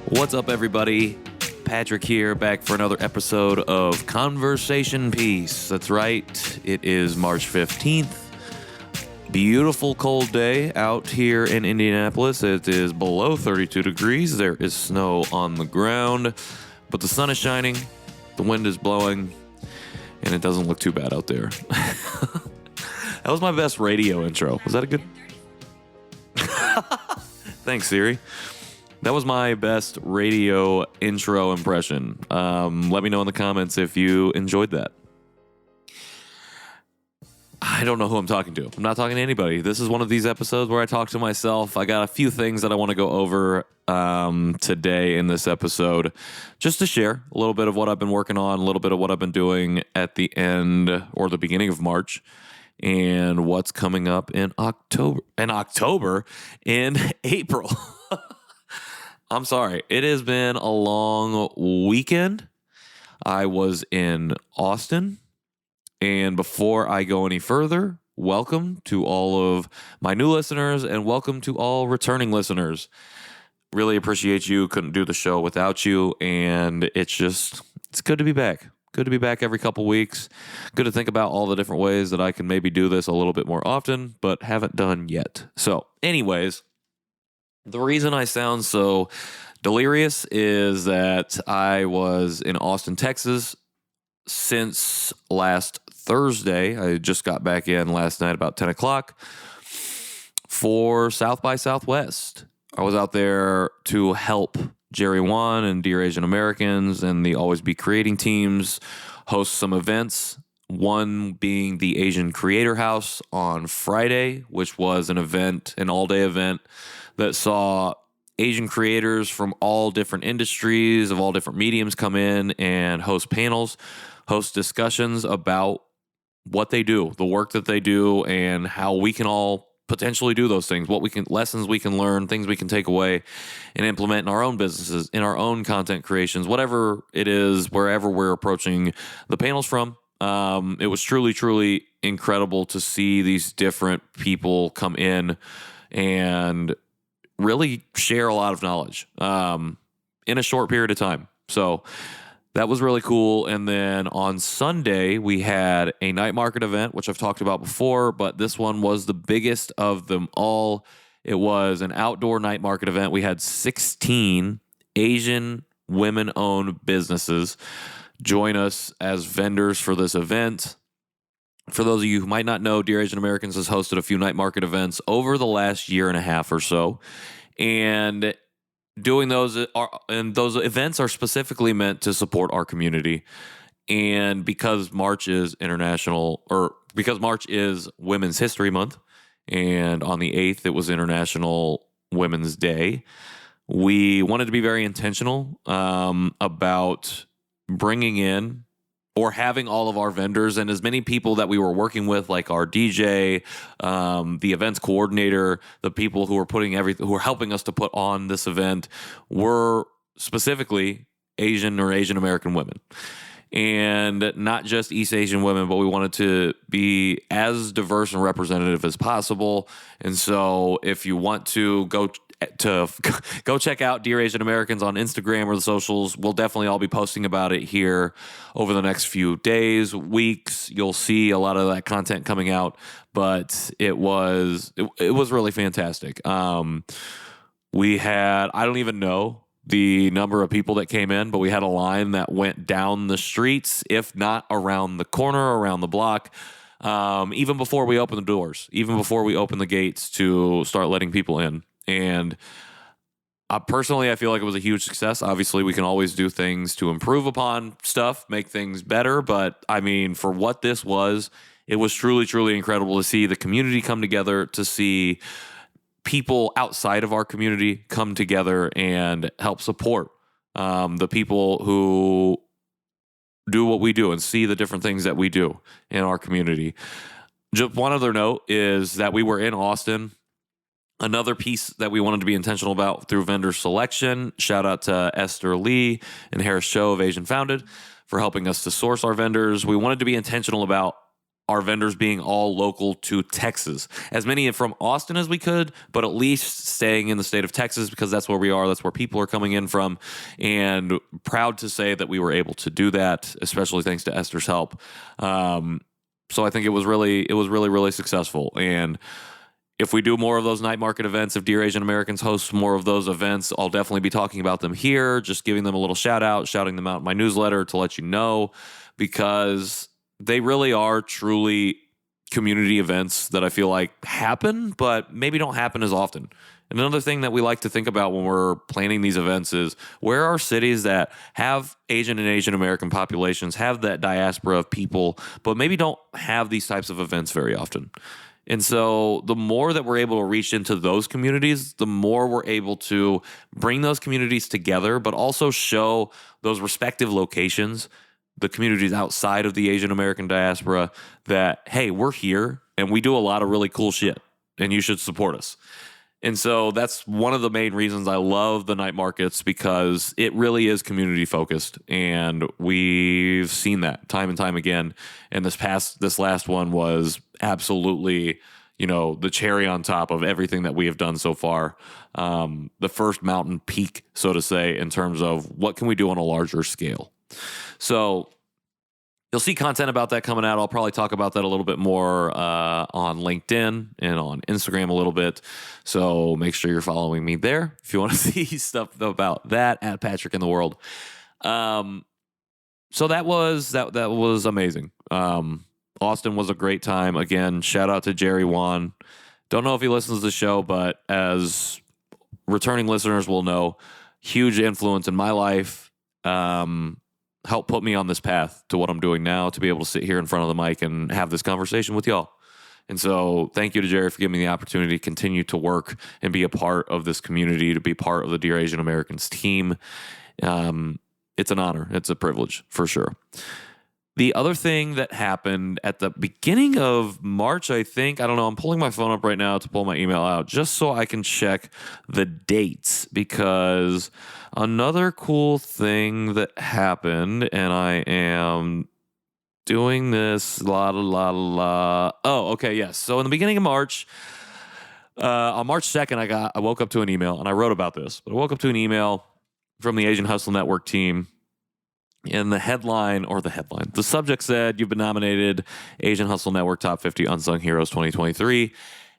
What's up, everybody? Patrick here, back for another episode of Conversation Piece. That's right, it is March 15th. Beautiful cold day out here in Indianapolis. It is below 32 degrees. There is snow on the ground, but the sun is shining, the wind is blowing, and it doesn't look too bad out there. That was my best radio intro. Was that a good? Thanks, Siri. That was my best radio intro impression. Let me know in the comments if you enjoyed that. I don't know who I'm talking to. I'm not talking to anybody. This is one of these episodes where I talk to myself. I got a few things that I want to go over today in this episode, just to share a little bit of what I've been working on, a little bit of what I've been doing at the end or the beginning of March, and what's coming up in April. I'm sorry. It has been a long weekend. I was in Austin. And before I go any further, welcome to all of my new listeners and welcome to all returning listeners. Really appreciate you. Couldn't do the show without you. And it's good to be back. Good to be back every couple weeks. Good to think about all the different ways that I can maybe do this a little bit more often, but haven't done yet. So anyways, the reason I sound so delirious is that I was in Austin, Texas since last Thursday. I just got back in last night about 10 o'clock for South by Southwest. I was out there to help Jerry Wan and Dear Asian Americans and the Always Be Creating teams host some events. One being the Asian Creator House on Friday, which was an all-day event that saw Asian creators from all different industries, of all different mediums come in and host panels, host discussions about what they do, the work that they do, and how we can all potentially do those things, lessons we can learn, things we can take away and implement in our own businesses, in our own content creations, whatever it is, wherever we're approaching the panels from. It was truly, truly incredible to see these different people come in and really share a lot of knowledge in a short period of time. So that was really cool. And then on Sunday, we had a night market event, which I've talked about before, but this one was the biggest of them all. It was an outdoor night market event. We had 16 Asian women-owned businesses join us as vendors for this event. For those of you who might not know, Dear Asian Americans has hosted a few night market events over the last year and a half or so. And doing those events are specifically meant to support our community. And because March is Women's History Month, and on the 8th it was International Women's Day, we wanted to be very intentional about bringing in or having all of our vendors and as many people that we were working with, like our DJ, the events coordinator, the people who are helping us to put on this event, were specifically Asian or Asian American women. And not just East Asian women, but we wanted to be as diverse and representative as possible. And so if you want to go check out Dear Asian Americans on Instagram or the socials. We'll definitely all be posting about it here over the next few days, weeks. You'll see a lot of that content coming out, but it was really fantastic. We had, I don't even know the number of people that came in, but we had a line that went down the streets, if not around the corner, around the block. Even before we opened the doors, even before we opened the gates to start letting people in. And personally, I feel like it was a huge success. Obviously, we can always do things to improve upon stuff, make things better. But I mean, for what this was, it was truly, truly incredible to see the community come together, to see people outside of our community come together and help support the people who do what we do and see the different things that we do in our community. Just one other note is that we were in Austin Another piece that we wanted to be intentional about through vendor selection, shout out to Esther Lee and Harris Cho of Asian Founded for helping us to source our vendors. We wanted to be intentional about our vendors being all local to Texas, as many from Austin as we could, but at least staying in the state of Texas because that's where we are. That's where people are coming in from. And proud to say that we were able to do that, especially thanks to Esther's help. So I think it was really successful. And if we do more of those night market events, if Dear Asian Americans host more of those events, I'll definitely be talking about them here, just giving them a little shout out, shouting them out in my newsletter to let you know, because they really are truly community events that I feel like happen, but maybe don't happen as often. And another thing that we like to think about when we're planning these events is where are cities that have Asian and Asian American populations, have that diaspora of people, but maybe don't have these types of events very often. And so the more that we're able to reach into those communities, the more we're able to bring those communities together, but also show those respective locations, the communities outside of the Asian American diaspora, that, hey, we're here and we do a lot of really cool shit and you should support us. And so that's one of the main reasons I love the night markets, because it really is community focused, and we've seen that time and time again. And this last one was absolutely, the cherry on top of everything that we have done so far. The first mountain peak, so to say, in terms of what can we do on a larger scale. So you'll see content about that coming out. I'll probably talk about that a little bit more on LinkedIn and on Instagram a little bit. So make sure you're following me there if you want to see stuff about that at Patrick in the World. So that was amazing. Austin was a great time. Again, shout out to Jerry Wan. Don't know if he listens to the show, but as returning listeners will know, huge influence in my life. Helped put me on this path to what I'm doing now, to be able to sit here in front of the mic and have this conversation with y'all. And so thank you to Jerry for giving me the opportunity to continue to work and be a part of this community, to be part of the Dear Asian Americans team. It's an honor. It's a privilege for sure. The other thing that happened at the beginning of March, I think, I don't know, I'm pulling my phone up right now to pull my email out just so I can check the dates, because another cool thing that happened, and I am doing this, Oh, okay, yes. So in the beginning of March, on March 2nd, I woke up to an email, and I wrote about this, but I woke up to an email from the Asian Hustle Network team. And the subject said, you've been nominated Asian Hustle Network Top 50 Unsung Heroes 2023.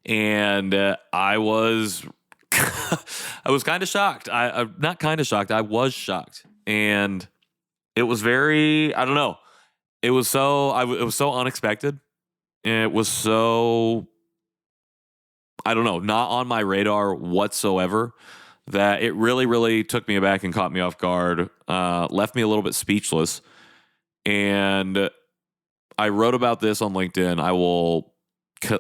And I was kind of shocked. Not kind of shocked. I was shocked. And it was very, I don't know. It was so unexpected. And it was so, I don't know, not on my radar whatsoever, that it really, really took me aback and caught me off guard, left me a little bit speechless. And I wrote about this on LinkedIn.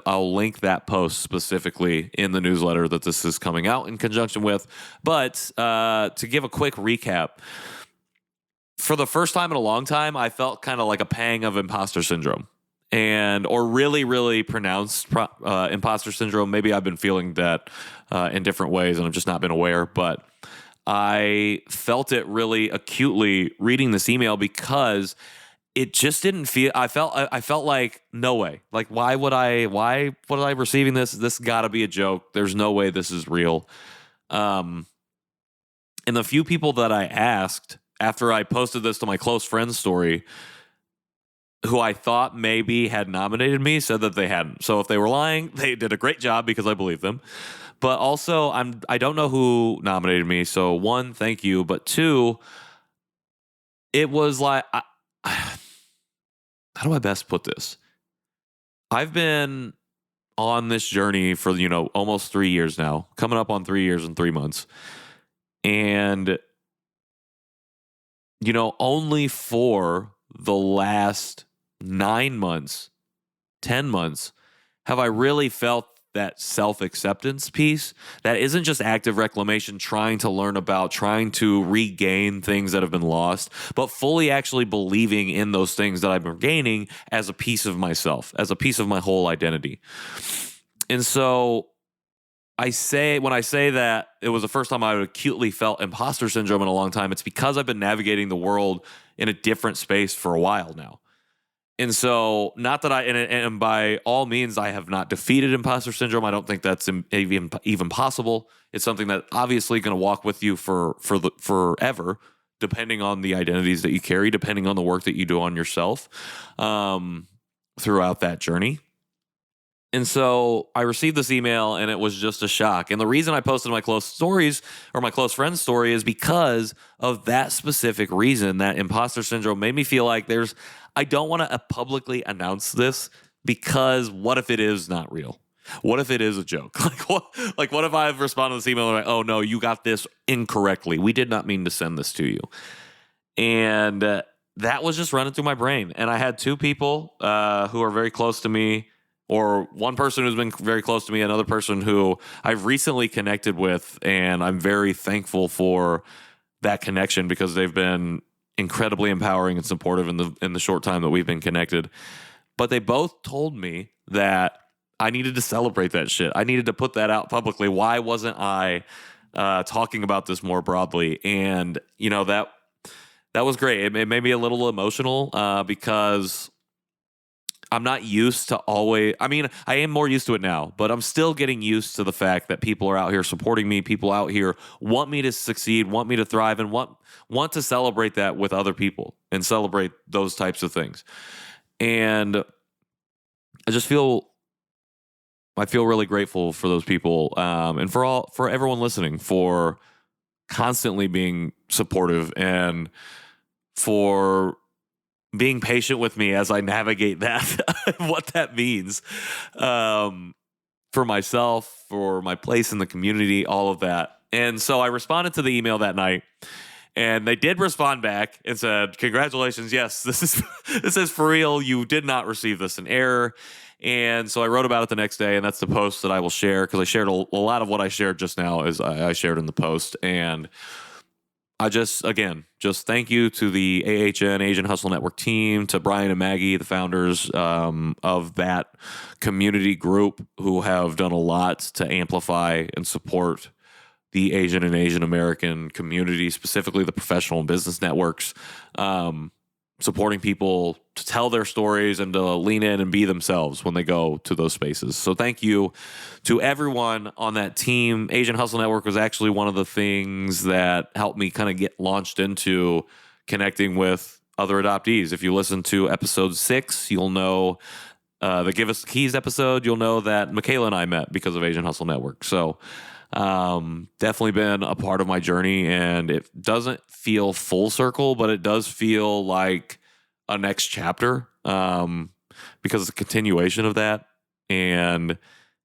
I'll link that post specifically in the newsletter that this is coming out in conjunction with. But to give a quick recap, for the first time in a long time, I felt kind of like a pang of imposter syndrome. Or really, really pronounced imposter syndrome. Maybe I've been feeling that in different ways and I've just not been aware. But I felt it really acutely reading this email, because it just didn't feel. I felt like, no way. Like, why would I receiving this? This got to be a joke. There's no way this is real. And the few people that I asked after I posted this to my close friends story, who I thought maybe had nominated me, said that they hadn't. So if they were lying, they did a great job, because I believe them. But also, I don't know who nominated me. So one, thank you. But two, it was like, how do I best put this? I've been on this journey for, almost 3 years now, coming up on 3 years and 3 months. And, only for the last 9 months, 10 months, have I really felt that self-acceptance piece that isn't just active reclamation, trying to learn about, trying to regain things that have been lost, but fully actually believing in those things that I've been gaining as a piece of myself, as a piece of my whole identity. And so when I say that it was the first time I acutely felt imposter syndrome in a long time, it's because I've been navigating the world in a different space for a while now. And so, not that and by all means, I have not defeated imposter syndrome. I don't think that's even possible. It's something that obviously going to walk with you forever, depending on the identities that you carry, depending on the work that you do on yourself throughout that journey. And so I received this email and it was just a shock. And the reason I posted my close stories or my close friend's story is because of that specific reason. That imposter syndrome made me feel like I don't want to publicly announce this, because what if it is not real? What if it is a joke? What if I've responded to this email and like, oh no, you got this incorrectly. We did not mean to send this to you. And that was just running through my brain. And I had two people who are very close to me, or one person who's been very close to me, another person who I've recently connected with, and I'm very thankful for that connection because they've been incredibly empowering and supportive in the short time that we've been connected. But they both told me that I needed to celebrate that shit. I needed to put that out publicly. Why wasn't I talking about this more broadly? And that was great. It made me a little emotional because I'm not used to always, I am more used to it now, but I'm still getting used to the fact that people are out here supporting me. People out here want me to succeed, want me to thrive, and want to celebrate that with other people and celebrate those types of things. And I feel really grateful for those people, and for everyone listening, for constantly being supportive and for being patient with me as I navigate that, what that means for myself, for my place in the community, all of that. And so I responded to the email that night, and they did respond back and said, congratulations, yes, this is for real. You did not receive this in error. And so I wrote about it the next day, and that's the post that I will share, because I shared a lot of what I shared just now is I shared in the post. And I just thank you to the AHN Asian Hustle Network team, to Brian and Maggie, the founders of that community group, who have done a lot to amplify and support the Asian and Asian American community, specifically the professional and business networks, supporting people to tell their stories and to lean in and be themselves when they go to those spaces. So thank you to everyone on that team. Asian Hustle Network was actually one of the things that helped me kind of get launched into connecting with other adoptees. If you listen to episode 6, you'll know the Give Us the Keys episode, you'll know that Michaela and I met because of Asian Hustle Network. So definitely been a part of my journey, and it doesn't feel full circle, but it does feel like a next chapter because it's a continuation of that, and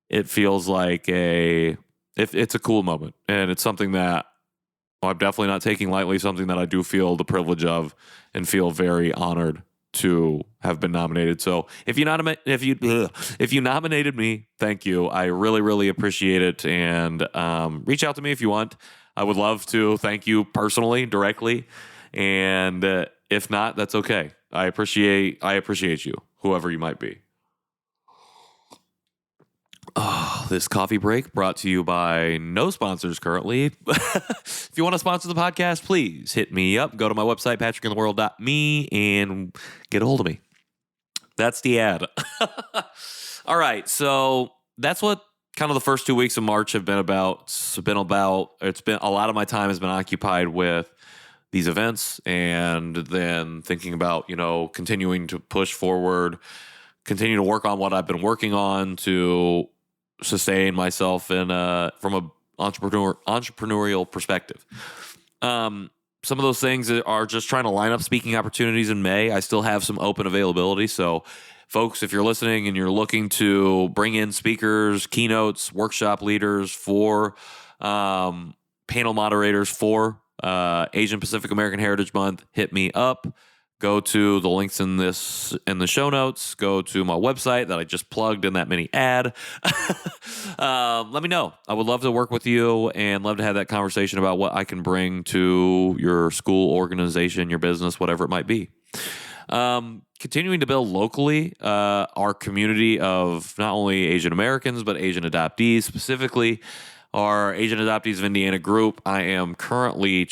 it feels like it's a cool moment, and it's something that I'm definitely not taking lightly, something that I do feel the privilege of and feel very honored to have been nominated. So if you nominated me, thank you. I really, really appreciate it. And reach out to me if you want. I would love to thank you personally, directly. And if not, that's okay. I appreciate you, whoever you might be. Oh, this coffee break brought to you by no sponsors currently. If you want to sponsor the podcast, please hit me up. Go to my website, patrickintheworld.me, and get a hold of me. That's the ad. All right, so that's what kind of the first 2 weeks of March have been about. It's been a lot of my time has been occupied with these events, and then thinking about, continuing to push forward, continue to work on what I've been working on to sustain myself from a entrepreneurial perspective. Some of those things are just trying to line up speaking opportunities in May. I still have some open availability. So folks, if you're listening and you're looking to bring in speakers, keynotes, workshop leaders for panel moderators for Asian Pacific American Heritage Month, hit me up. Go to the links in the show notes. Go to my website that I just plugged in that mini ad. Let me know. I would love to work with you and love to have that conversation about what I can bring to your school, organization, your business, whatever it might be. Continuing to build locally, our community of not only Asian Americans, but Asian adoptees, specifically our Asian Adoptees of Indiana group. I am currently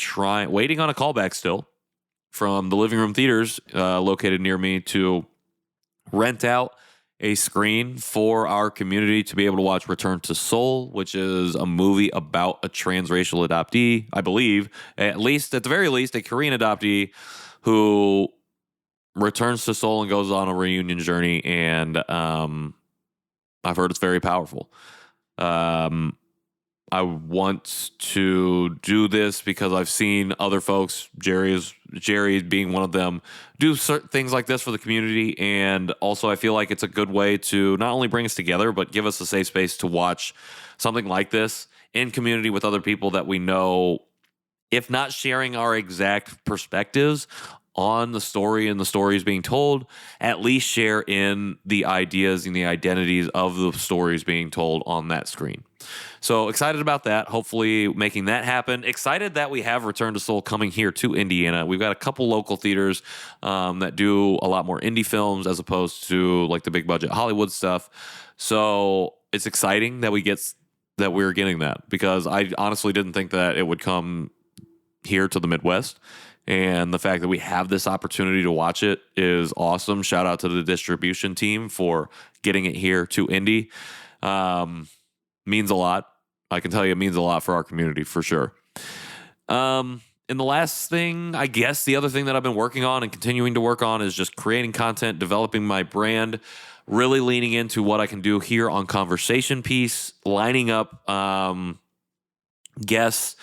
waiting on a callback still from the Living Room Theaters located near me to rent out a screen for our community to be able to watch Return to Seoul, which is a movie about a transracial adoptee, I believe, at the very least, a Korean adoptee who returns to Seoul and goes on a reunion journey. And I've heard it's very powerful. I want to do this because I've seen other folks, Jerry being one of them, do certain things like this for the community. And also I feel like it's a good way to not only bring us together, but give us a safe space to watch something like this in community with other people that we know, if not sharing our exact perspectives on the story and the stories being told, at least share in the ideas and the identities of the stories being told on that screen. So excited about that. Hopefully making that happen. Excited that we have Return to Seoul coming here to Indiana. We've got a couple local theaters that do a lot more indie films as opposed to like the big budget Hollywood stuff. So it's exciting that we're getting that, because I honestly didn't think that it would come here to the Midwest. And the fact that we have this opportunity to watch it is awesome. Shout out to the distribution team for getting it here to Indy. Means a lot. I can tell you it means a lot for our community for sure. And the last thing, I guess the other thing that I've been working on and continuing to work on is just creating content, developing my brand, really leaning into what I can do here on Conversation Piece, lining up guests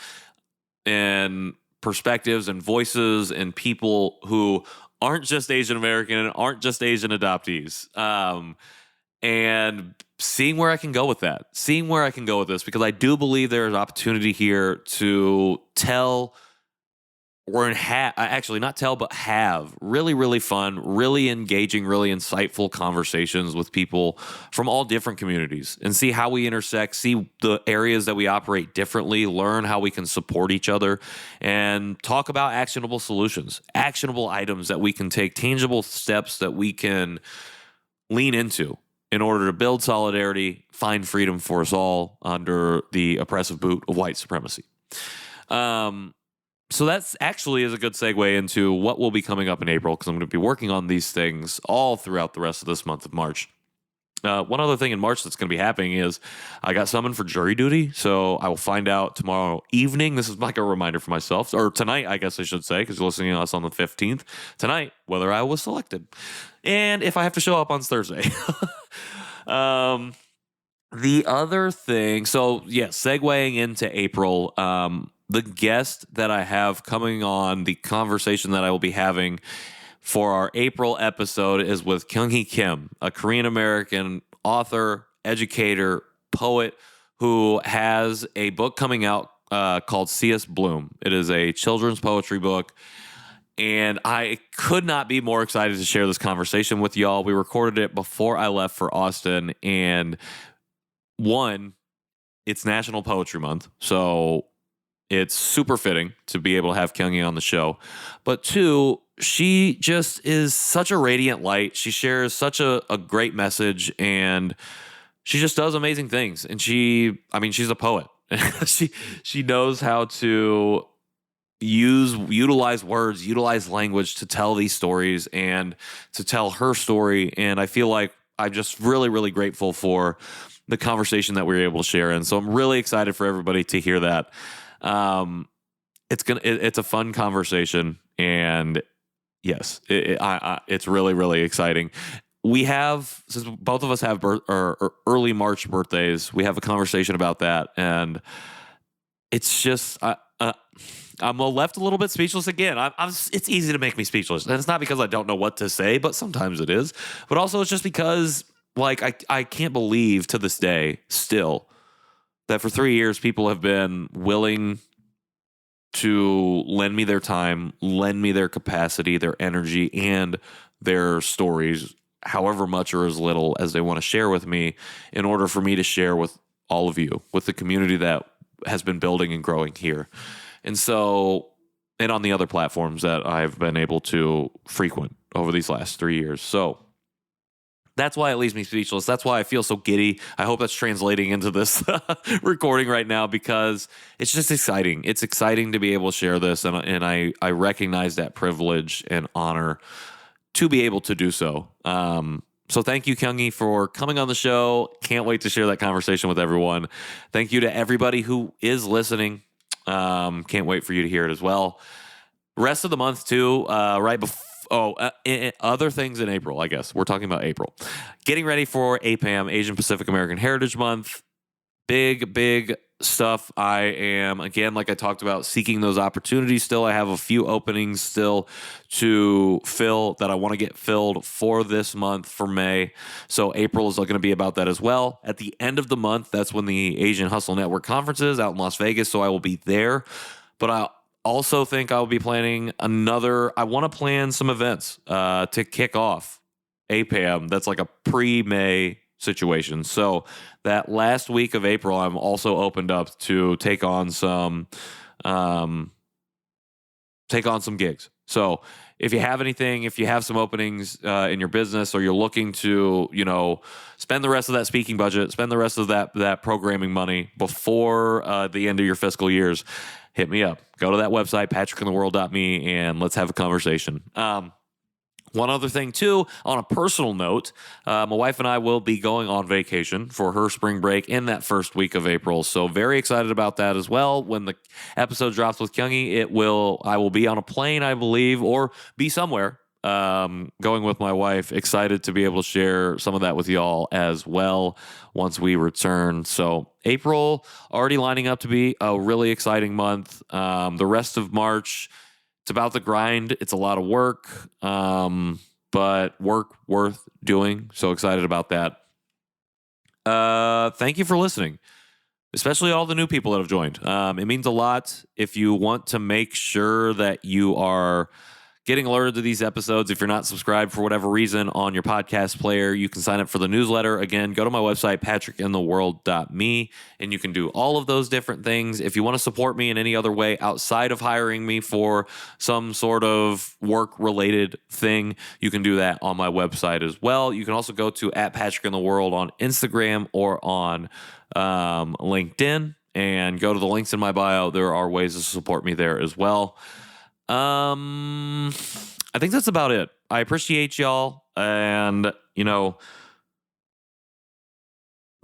and perspectives and voices and people who aren't just Asian American and aren't just Asian adoptees. And seeing where I can go with this, because I do believe there is opportunity here to tell have really, really fun, really engaging, really insightful conversations with people from all different communities and see how we intersect, see the areas that we operate differently, learn how we can support each other, and talk about actionable solutions, actionable items that we can take, tangible steps that we can lean into in order to build solidarity, find freedom for us all under the oppressive boot of white supremacy. So that's actually is a good segue into what will be coming up in April, because I'm going to be working on these things all throughout the rest of this month of March. One other thing in March that's going to be happening is I got summoned for jury duty, so I will find out tomorrow evening. This is like a reminder for myself, or tonight, I guess I should say, because you're listening to us on the 15th. Tonight, whether I was selected. And if I have to show up on Thursday. The other thing, so yeah, segueing into April, the guest that I have coming on, the conversation that I will be having for our April episode is with Kyung-hee Kim, a Korean-American author, educator, poet, who has a book coming out called See Us Bloom. It is a children's poetry book, and I could not be more excited to share this conversation with y'all. We recorded it before I left for Austin, and one, it's National Poetry Month, so it's super fitting to be able to have Kyung-hee on the show. But two, she just is such a radiant light. She shares such a great message, and she just does amazing things. And she's a poet. she knows how to utilize words, utilize language to tell these stories and to tell her story. And I feel like I'm just really, really grateful for the conversation that we were able to share. And so I'm really excited for everybody to hear that. It's a fun conversation, and yes, it's really, really exciting. We have, since both of us have early March birthdays, we have a conversation about that, and it's just I'm left a little bit speechless again. It's easy to make me speechless, and it's not because I don't know what to say, but sometimes it is. But also, it's just because I can't believe to this day still that for 3 years, people have been willing to lend me their time, lend me their capacity, their energy, and their stories, however much or as little as they want to share with me, in order for me to share with all of you, with the community that has been building and growing here. And so, and on the other platforms that I've been able to frequent. over these last 3 years. So that's why it leaves me speechless. That's why I feel so giddy. I hope that's translating into this recording right now, because it's just exciting. It's exciting to be able to share this, and I recognize that privilege and honor to be able to do so. So thank you, Kyungi, for coming on the show. Can't wait to share that conversation with everyone. Thank you to everybody who is listening. Can't wait for you to hear it as well. Rest of the month, too, right before. Other things in April, I guess. We're talking about April. Getting ready for APAM, Asian Pacific American Heritage Month. Big stuff. I am, again, like I talked about, seeking those opportunities still. I have a few openings still to fill that I want to get filled for this month, for May. So April is going to be about that as well. At the end of the month, that's when the Asian Hustle Network conference is out in Las Vegas, so I will be there. But I also think I'll be planning I want to plan some events to kick off APAM. That's like a pre-May situation. So that last week of April, I'm also opened up to take on some gigs. So if you have anything, if you have some openings in your business, or you're looking to, spend the rest of that speaking budget, spend the rest of that programming money before the end of your fiscal years, hit me up. Go to that website, patrickintheworld.me, and let's have a conversation. One other thing, too, on a personal note, my wife and I will be going on vacation for her spring break in that first week of April. So very excited about that as well. When the episode drops with Kyungi, I will be on a plane, I believe, or be somewhere going with my wife. Excited to be able to share some of that with y'all as well once we return. So April already lining up to be a really exciting month. The rest of March, it's about the grind. It's a lot of work, but work worth doing. So excited about that. Thank you for listening, especially all the new people that have joined. It means a lot. If you want to make sure that you are getting alerted to these episodes, if you're not subscribed for whatever reason on your podcast player, you can sign up for the newsletter. Again, go to my website, patrickintheworld.me, and you can do all of those different things. If you want to support me in any other way outside of hiring me for some sort of work-related thing, you can do that on my website as well. You can also go to @patrickintheworld on Instagram or on LinkedIn, and go to the links in my bio. There are ways to support me there as well. I think that's about it. I appreciate y'all, and the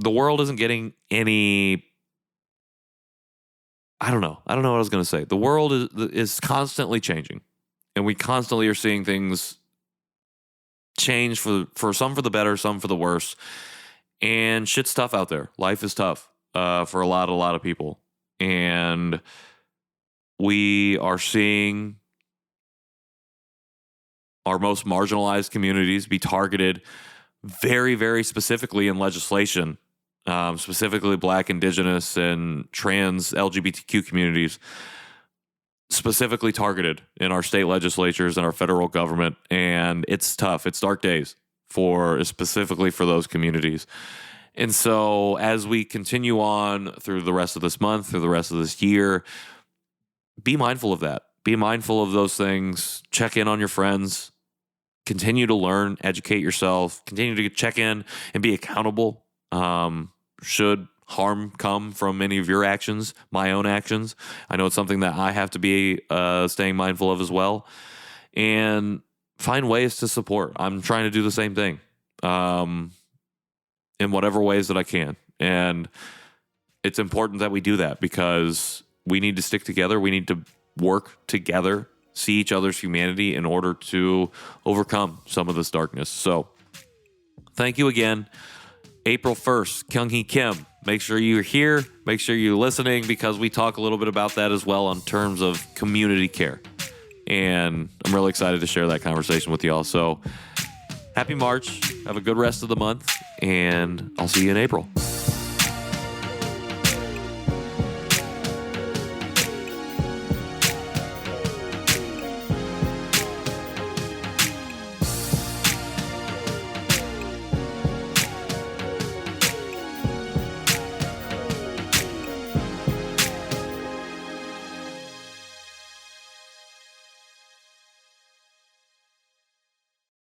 world isn't getting any. I don't know what I was going to say. The world is constantly changing, and we constantly are seeing things change for some for the better, some for the worse, and shit's tough out there. Life is tough for a lot of people, and we are seeing our most marginalized communities be targeted very, very specifically in legislation, specifically Black, Indigenous, and trans LGBTQ communities, specifically targeted in our state legislatures and our federal government. And it's tough. It's dark days specifically for those communities. And so as we continue on through the rest of this month, through the rest of this year, be mindful of that. Be mindful of those things. Check in on your friends. Continue to learn, educate yourself. Continue to check in and be accountable. Should harm come from any of your actions, my own actions, I know it's something that I have to be staying mindful of as well. And find ways to support. I'm trying to do the same thing in whatever ways that I can. And it's important that we do that, because we need to stick together. We need to work together, see each other's humanity in order to overcome some of this darkness. So thank you again. April 1st, Kyunghee Kim. Make sure you're here. Make sure you're listening, because we talk a little bit about that as well in terms of community care. And I'm really excited to share that conversation with y'all. So happy March. Have a good rest of the month, and I'll see you in April.